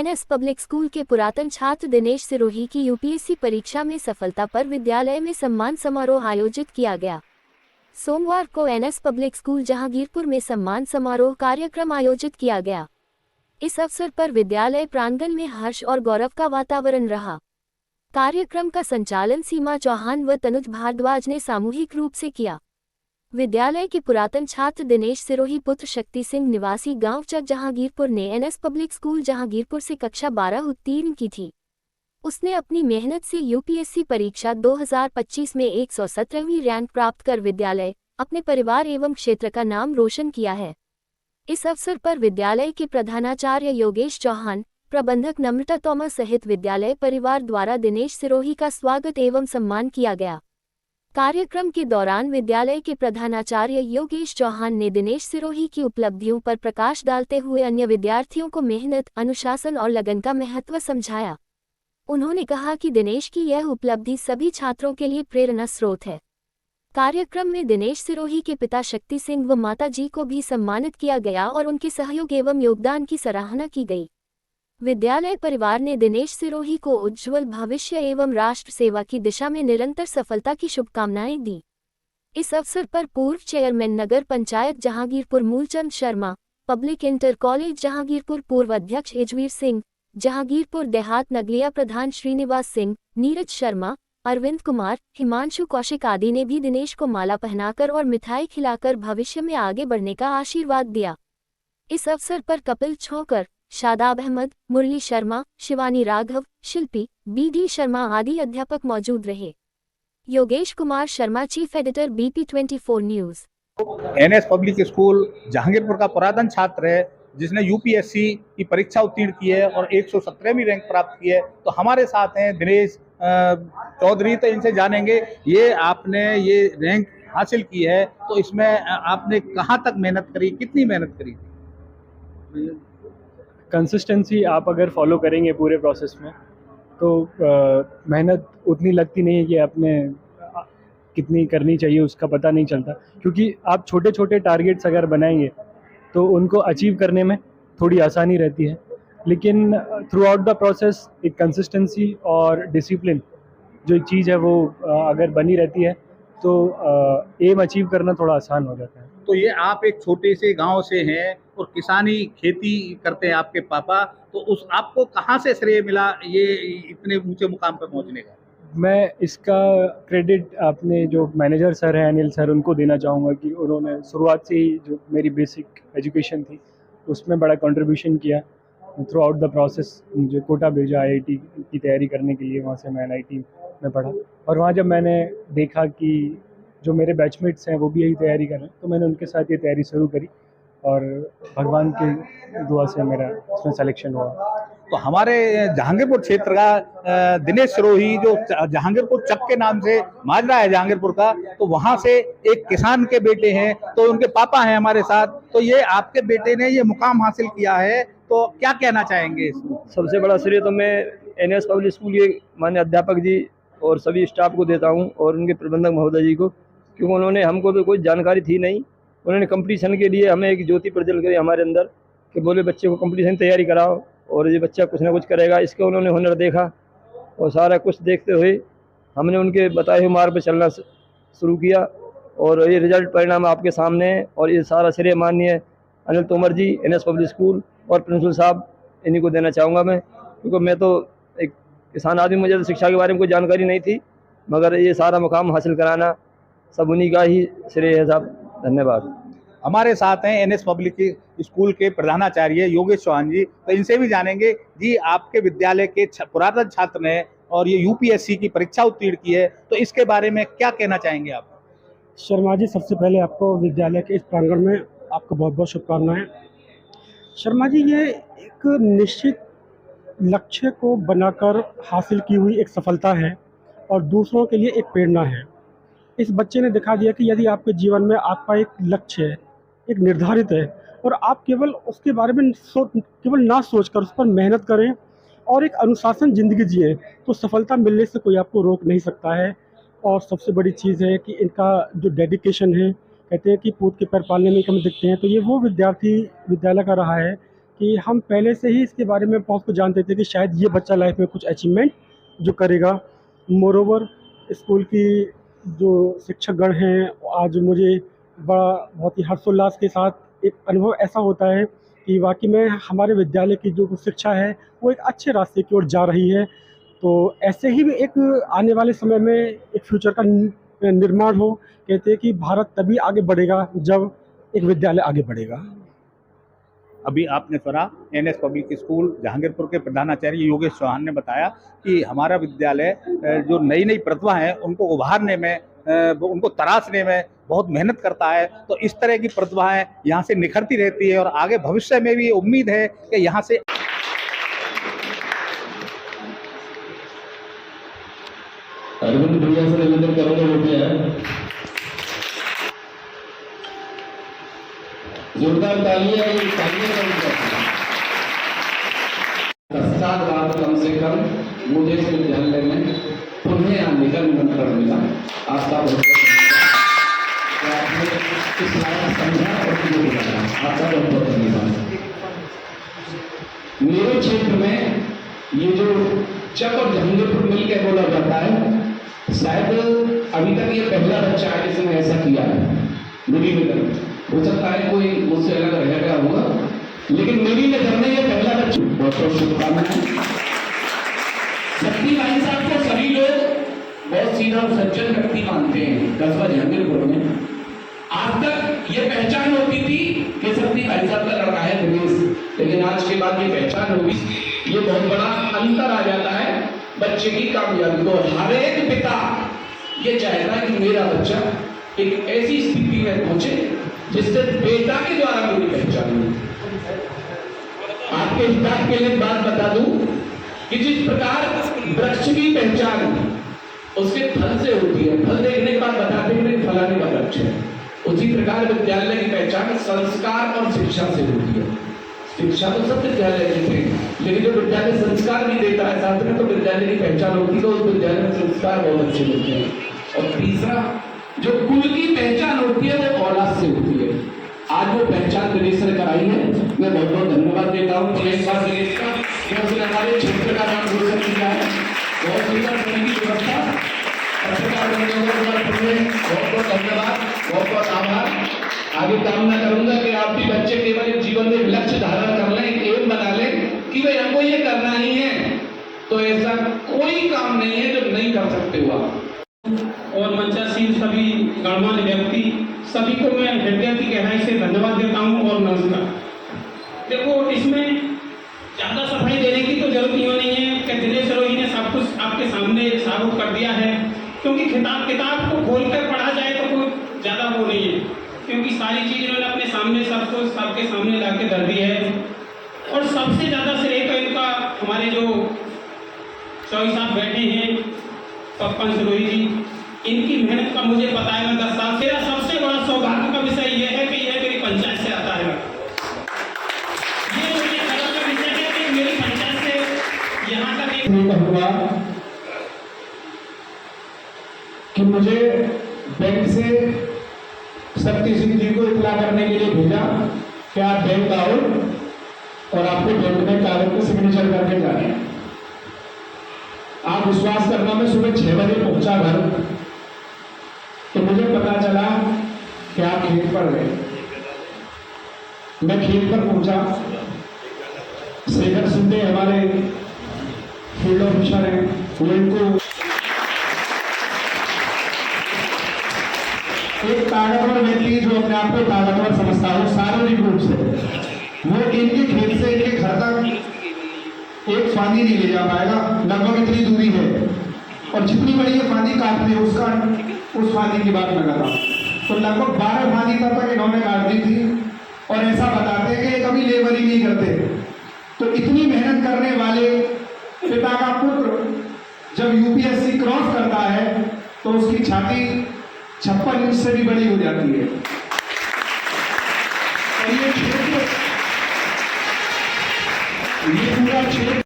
NS public school के पुरातन छात्र दिनेश सिरोही की यूपीएससी परीक्षा में सफलता पर विद्यालय में सम्मान समारोह आयोजित किया गया। सोमवार को एनएस पब्लिक स्कूल जहांगीरपुर में सम्मान समारोह कार्यक्रम आयोजित किया गया। इस अवसर पर विद्यालय प्रांगण में हर्ष और गौरव का वातावरण रहा। कार्यक्रम का संचालन सीमा चौहान व तनुज भारद्वाज ने सामूहिक रूप से किया। विद्यालय के पुरातन छात्र दिनेश सिरोही पुत्र शक्ति सिंह निवासी गांव चक जहांगीरपुर ने एनएस पब्लिक स्कूल जहांगीरपुर से कक्षा 12 उत्तीर्ण की थी। उसने अपनी मेहनत से यूपीएससी परीक्षा 2025 में 117वीं रैंक प्राप्त कर विद्यालय, अपने परिवार एवं क्षेत्र का नाम रोशन किया है। इस अवसर पर विद्यालय के प्रधानाचार्य योगेश चौहान, प्रबंधक नम्रता तोमर सहित विद्यालय परिवार द्वारा दिनेश सिरोही का स्वागत एवं सम्मान किया गया। कार्यक्रम के दौरान विद्यालय के प्रधानाचार्य योगेश चौहान ने दिनेश सिरोही की उपलब्धियों पर प्रकाश डालते हुए अन्य विद्यार्थियों को मेहनत, अनुशासन और लगन का महत्व समझाया। उन्होंने कहा कि दिनेश की यह उपलब्धि सभी छात्रों के लिए प्रेरणा स्रोत है। कार्यक्रम में दिनेश सिरोही के पिता शक्ति सिंह व माता जी को भी सम्मानित किया गया और उनके सहयोग एवं योगदान की सराहना की गई। विद्यालय परिवार ने दिनेश सिरोही को उज्ज्वल भविष्य एवं राष्ट्र सेवा की दिशा में निरंतर सफलता की शुभकामनाएं दी। इस अवसर पर पूर्व चेयरमैन नगर panchayat Jahangirpur Moolchand Sharma, public inter college Jahangirpur पूर्व अध्यक्ष एजवीर सिंह, जहांगीरपुर देहात नगलिया प्रधान श्रीनिवास सिंह, नीरज शर्मा, अरविंद कुमार, हिमांशु कौशिक आदि ने भी दिनेश को माला पहनाकर और मिठाई खिलाकर भविष्य में आगे बढ़ने का आशीर्वाद दिया। इस अवसर पर कपिल छोकर, शादाब अहमद, मुरली शर्मा, शिवानी राघव, शिल्पी, बीडी शर्मा आदि अध्यापक मौजूद रहे। Yogesh Kumar Sharma, chief editor, BP24 news. NS public school Jahangirpur का पुरातन छात्र है जिसने यूपीएससी की परीक्षा उत्तीर्ण की है और 117वीं रैंक प्राप्त की है। तो हमारे साथ हैं दिनेश चौधरी, तो इनसे जानेंगे ये आपने ये रैंक हासिल की है तो इसमें आपने कहाँ तक मेहनत करी, कितनी मेहनत करी? कंसिस्टेंसी आप अगर फॉलो करेंगे पूरे प्रोसेस में तो मेहनत उतनी लगती नहीं है कि आपने कितनी करनी चाहिए उसका पता नहीं चलता, क्योंकि आप छोटे छोटे टारगेट्स अगर बनाएंगे तो उनको अचीव करने में थोड़ी आसानी रहती है। लेकिन थ्रू आउट द प्रोसेस एक कंसिस्टेंसी और डिसिप्लिन जो एक चीज़ है वो अगर बनी रहती है तो एम अचीव करना थोड़ा आसान हो जाता है। तो ये आप एक छोटे से गांव से हैं और किसानी खेती करते हैं आपके पापा, तो उस आपको कहाँ से श्रेय मिला ये इतने ऊंचे मुकाम पर पहुंचने का? मैं इसका क्रेडिट अपने जो मैनेजर सर हैं अनिल सर, उनको देना चाहूँगा कि उन्होंने शुरुआत से ही जो मेरी बेसिक एजुकेशन थी उसमें बड़ा कंट्रीब्यूशन किया। थ्रू आउट द प्रोसेस मुझे कोटा भेजा IIT की तैयारी करने के लिए। वहाँ से मैं NIT में पढ़ा और वहाँ जब मैंने देखा कि जो मेरे बैचमेट्स हैं वो भी यही तैयारी कर रहे हैं तो मैंने उनके साथ ये तैयारी शुरू करी और भगवान की दुआ से मेरा इसमें सिलेक्शन हुआ। तो हमारे जहांगीरपुर क्षेत्र का दिनेश सिरोही जो जहांगीरपुर चक के नाम से माजरा है जहांगीरपुर का, तो वहां से एक किसान के बेटे हैं, तो उनके पापा हैं हमारे साथ। तो ये आपके बेटे ने ये मुकाम हासिल किया है, तो क्या कहना चाहेंगे इसमें? सबसे बड़ा श्रेय तो मैं एनएस पब्लिक स्कूल के माननीय अध्यापक जी और सभी स्टाफ को देता हूं और उनके प्रबंधक महोदय जी को, क्योंकि उन्होंने हमको तो कोई जानकारी थी नहीं। उन्होंने कंपटीशन के लिए हमें एक ज्योति प्रज्वल करी हमारे अंदर कि बोले बच्चे को कंपटीशन तैयारी कराओ और ये बच्चा कुछ ना कुछ करेगा। इसका उन्होंने हुनर देखा और सारा कुछ देखते हुए हमने उनके बताए हुए मार्ग पर चलना शुरू किया और ये रिजल्ट परिणाम आपके सामने है। और ये सारा श्रेय माननीय अनिल तोमर जी, एनएस पब्लिक स्कूल और प्रिंसिपल साहब, इन्हीं को देना चाहूँगा मैं, क्योंकि मैं तो एक किसान आदमी, मुझे तो शिक्षा के बारे में कोई जानकारी नहीं थी, मगर ये सारा मुकाम हासिल कराना सब उन्हीं का ही श्रेय है साहब। धन्यवाद। हमारे साथ हैं एनएस पब्लिक स्कूल के प्रधानाचार्य योगेश चौहान जी, तो इनसे भी जानेंगे जी आपके विद्यालय के पुरातन छात्र हैं और ये यूपीएससी की परीक्षा उत्तीर्ण की है, तो इसके बारे में क्या कहना चाहेंगे आप? शर्मा जी, सबसे पहले आपको विद्यालय के इस प्रांगण में आपको बहुत बहुत शुभकामनाएं। शर्मा जी, ये एक निश्चित लक्ष्य को बनाकर हासिल की हुई एक सफलता है और दूसरों के लिए एक प्रेरणा है। इस बच्चे ने दिखा दिया कि यदि आपके जीवन में आपका एक लक्ष्य है, एक निर्धारित है, और आप केवल उसके बारे में केवल ना सोचकर उस पर मेहनत करें और एक अनुशासन ज़िंदगी जिए, तो सफलता मिलने से कोई आपको रोक नहीं सकता है। और सबसे बड़ी चीज़ है कि इनका जो डेडिकेशन है, कहते हैं कि पूत के पैर पालने में कम दिखते हैं, तो ये वो विद्यार्थी विद्यालय का रहा है कि हम पहले से ही इसके बारे में बहुत कुछ जानते थे कि शायद ये बच्चा लाइफ में कुछ अचीवमेंट जो करेगा। मोरोवर स्कूल की जो शिक्षकगण हैं, आज मुझे बहुत ही हर्षोल्लास के साथ एक अनुभव ऐसा होता है कि वाकई में हमारे विद्यालय की जो शिक्षा है वो एक अच्छे रास्ते की ओर जा रही है। तो ऐसे ही एक आने वाले समय में एक फ्यूचर का निर्माण हो। कहते हैं कि भारत तभी आगे बढ़ेगा जब एक विद्यालय आगे बढ़ेगा। अभी आपने सुना एनएस पब्लिक स्कूल जहांगीरपुर के प्रधानाचार्य योगेश चौहान ने बताया कि हमारा विद्यालय जो नई नई प्रतिभा हैं उनको उभारने में, उनको तराशने में बहुत मेहनत करता है। तो इस तरह की प्रतिभाएं यहाँ से निखरती रहती है और आगे भविष्य में भी उम्मीद है कि यहाँ से अरविंद भैया से निवेदन करोगे होते हैं, जोरदार तालियां पश्चात बाद कम से कम मुझे इस विद्यालय में पुनः आने का निमंत्रण मिला। आपका बहुत इस लायक समझा और आपका बहुत बहुत धन्यवाद। मेरे क्षेत्र में ये जो चक और जहांगीरपुर मिलकर बोला जाता है, शायद अभी तक ये पहला बच्चा है जिसने ऐसा किया है। मेरी नजर हो सकता है कोई मुझसे अलग रह गया होगा, लेकिन मेरी नजर में ये पहला बच्चा। बहुत बहुत शुभकामनाएं। शक्ति भाई साहब को सभी लोग बहुत सीधा और सज्जन व्यक्ति मानते हैं। कस्बा जहांगीरपुर में आज तक ये पहचान होती थी कि शक्ति भाई साहब का लड़का है दिनेश, लेकिन आज के बाद ये पहचान होगी। ये बहुत बड़ा अंतर आ जाता है बच्चे की कामयाबी को। हर एक पिता ये चाहेगा कि मेरा बच्चा एक ऐसी स्थिति में पहुंचे जिससे बेटा के द्वारा मेरी पहचान हो। आपके हिसाब के लिए बात बता दूं कि जिस प्रकार वृक्ष की पहचान उसके फल से होती है, फल देखने के बाद बताते हैं कि फलाने का वृक्ष है, उसी प्रकार विद्यालय की पहचान संस्कार और शिक्षा से होती है। शिक्षा तो सब विद्यालय देते हैं, लेकिन जो विद्यालय संस्कार भी देता है साथ में, तो विद्यालय की पहचान होती है। तो उस विद्यालय में संस्कार बहुत अच्छे होते हैं। और तीसरा, जो कुल की पहचान होती है वो औलाद से होती है। आज वो पहचान दिनेश ने कराई है, मैं बहुत बहुत धन्यवाद देता हूँ एक बार दिनेश का, कि उसने हमारे क्षेत्र का नाम रोशन किया है। बहुत सुंदर की व्यवस्था, पत्रकार बहुत बहुत धन्यवाद, बहुत बहुत आभार। आगे कामना करूंगा कि आप भी बच्चे केवल जीवन में लक्ष्य धारण कर लें, एक एम बना लें कि भाई हमको ये करना ही है, तो ऐसा कोई काम नहीं है जो नहीं कर सकते हो आप। और मंचासीन सभी गणमान्य व्यक्ति सभी को मैं हृदय की गहराई से धन्यवाद देता हूं और नमस्कार। देखो, इसमें ज़्यादा सफाई देने की तो जरूरत नहीं है कि दिनेश सरोही ने सब कुछ आपके सामने साबित कर दिया है, क्योंकि किताब को खोलकर पढ़ा जाए तो कोई ज़्यादा वो नहीं है, क्योंकि सारी चीज़ इन्होंने अपने सामने सब कुछ सबके सामने ला के धर दी है। और सबसे ज़्यादा श्रेय तो इनका हमारे जो चौधरी साहब बैठे हैं पप्पन सरोही जी, इनकी मेहनत का मुझे पता है। मैं 10 साल, मेरा सबसे बड़ा सौभाग्य का विषय यह है कि यह मेरी पंचायत से आता है। ये मुझे गर्व का विषय है कि मेरी पंचायत से यहाँ तक एक हुआ कि मुझे बैंक से शक्ति सिंह जी को इतला करने के लिए भेजा कि आप बैंक आओ और आपको बैंक में कागज में सिग्नेचर करके जाने हैं। आप विश्वास करना, मैं सुबह 6 बजे पहुंचा घर, तो मुझे पता चला कि आप खेत पर गए। मैं खेत पर पहुंचा, शेखर सिंधे हमारे फील्ड ऑफिसर हैं, वो इनको एक ताकतवर व्यक्ति जो अपने आप को ताकतवर समझता हो शारीरिक रूप से, वो इनके खेत से इनके घर तक एक फांदी नहीं ले जा पाएगा। लगभग इतनी दूरी है, और जितनी बड़ी ये फांदी काटते हैं उस फांदी की बात मैं कर रहा हूँ, तो लगभग 12 फांदी तक इन्होंने काट दी थी। और ऐसा बताते हैं कि ये कभी लेबर ही नहीं करते। तो इतनी मेहनत करने वाले पिता का पुत्र जब यूपीएससी क्रॉस करता है तो उसकी छाती 56 इंच से भी बड़ी हो जाती है। और ये पूरा क्षेत्र